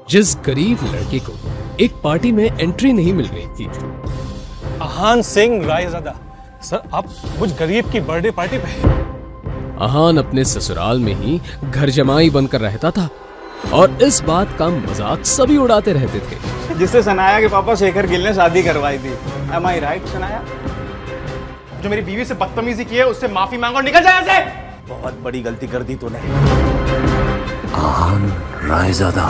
जिस गरीब लड़के को एक पार्टी में एंट्री नहीं मिल रही थी। अहान सिंह रायज़ादा, सर आप कुछ गरीब की बर्थडे पार्टी पे। अहान अपने ससुराल में ही घर जमाई बनकर रहता था और इस बात का मजाक सभी उड़ाते रहते थे। जिससे सनाया के पापा शेखर गिल ने शादी करवाई थी। Am I right, Sanaya? जो मेरी बीवी से बदतमीजी की है उससे माफी मांगो और निकल जाए ऐसे। बहुत बड़ी गलती कर दी तूने। अहान रायज़ादा।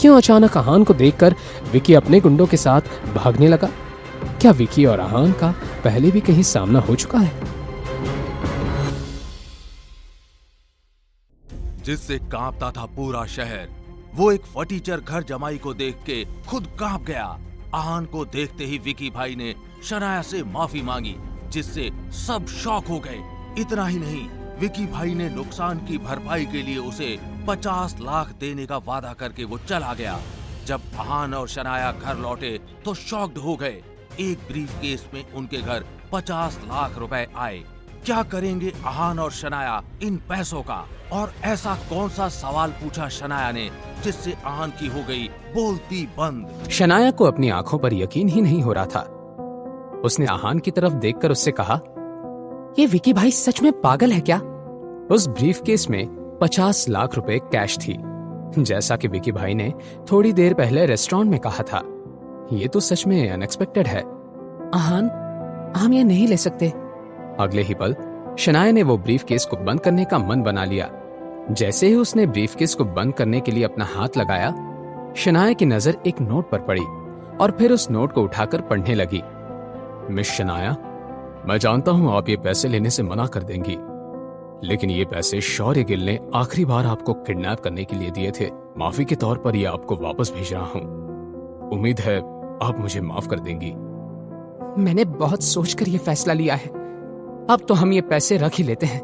क्यों अचानक अहान को देखकर विकी अपने गुंडों के साथ भागने लगा? क्या विकी और अहान का पहले भी कहीं सामना हो चुका है? जिससे कांपता था पूरा शहर, वो एक फटीचर घर जमाई को देख के खुद कांप गया। अहान को देखते ही विकी भाई ने शनाया से माफी मांगी, जिससे सब शॉक हो गए। इतना ही नहीं, विकी भाई ने नुकसान की भरपाई के लिए उसे 50 लाख देने का वादा करके वो चला गया। जब अहान और शनाया घर लौटे तो शॉक्ड हो गए। एक ब्रीफ केस में उनके घर 50 लाख रुपए आए। क्या करेंगे अहान और शनाया इन पैसों का? और ऐसा कौन सा सवाल पूछा शनाया ने जिससे अहान की हो गई बोलती बंद। शनाया को अपनी आंखों पर यकीन ही नहीं हो रहा था। उसने अहान की तरफ देखकर उससे कहा, ये विकी भाई सच में पागल है क्या? उस ब्रीफ केस में 50 लाख रुपए कैश थी, जैसा कि विकी भाई ने थोड़ी देर पहले रेस्टोरेंट में कहा था। ये तो सच में अनएक्सपेक्टेड है। अहान, हम ये नहीं ले सकते। अगले ही पल शनाया ने वो ब्रीफ केस को बंद करने का मन बना लिया। जैसे ही उसने ब्रीफ केस को बंद करने के लिए अपना हाथ लगाया, शनाया की नजर एक नोट पर पड़ी और फिर उस नोट को उठाकर पढ़ने लगी। मिस शनाया, मैं जानता हूं आप ये पैसे लेने से मना कर देंगी, लेकिन ये पैसे शौर्य गिल ने आखिरी बार आपको किडनैप करने के लिए दिए थे। माफी के तौर पर ये आपको वापस भेज रहा हूं। उम्मीद है आप मुझे माफ कर देंगी। मैंने बहुत सोचकर ये फैसला लिया है। अब तो हम ये पैसे रख ही लेते हैं।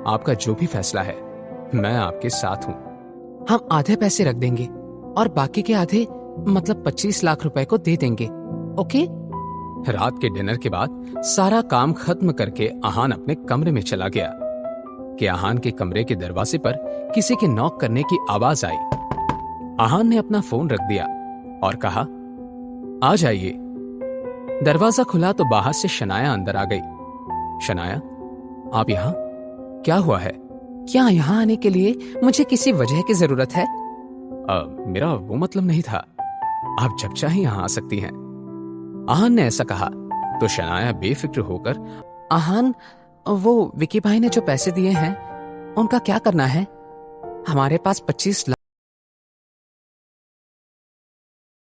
आपका जो भी फैसला है, मैं आपके साथ हूँ। हम आधे पैसे रख देंगे और बाकी के आधे, मतलब 25 लाख रुपए को दे देंगे, ओके? रात के डिनर के बाद सारा काम खत्म करके अहान अपने कमरे में चला गया कि अहान के कमरे के दरवाजे पर किसी के नॉक करने की आवाज आई। अहान ने अपना फोन रख दिया और कहा, आ जाइए। दरवाजा खुला तो बाहर से शनाया अंदर आ गई। शनाया, आप यहाँ? क्या हुआ है? क्या यहाँ आने के लिए मुझे किसी वजह की जरूरत है? मेरा वो मतलब नहीं था। आप जब चाहे यहाँ आ सकती हैं। अहान ने ऐसा कहा तो शनाया बेफिक्र होकर, अहान, वो विकी भाई ने जो पैसे दिए हैं उनका क्या करना है? हमारे पास 25 लाख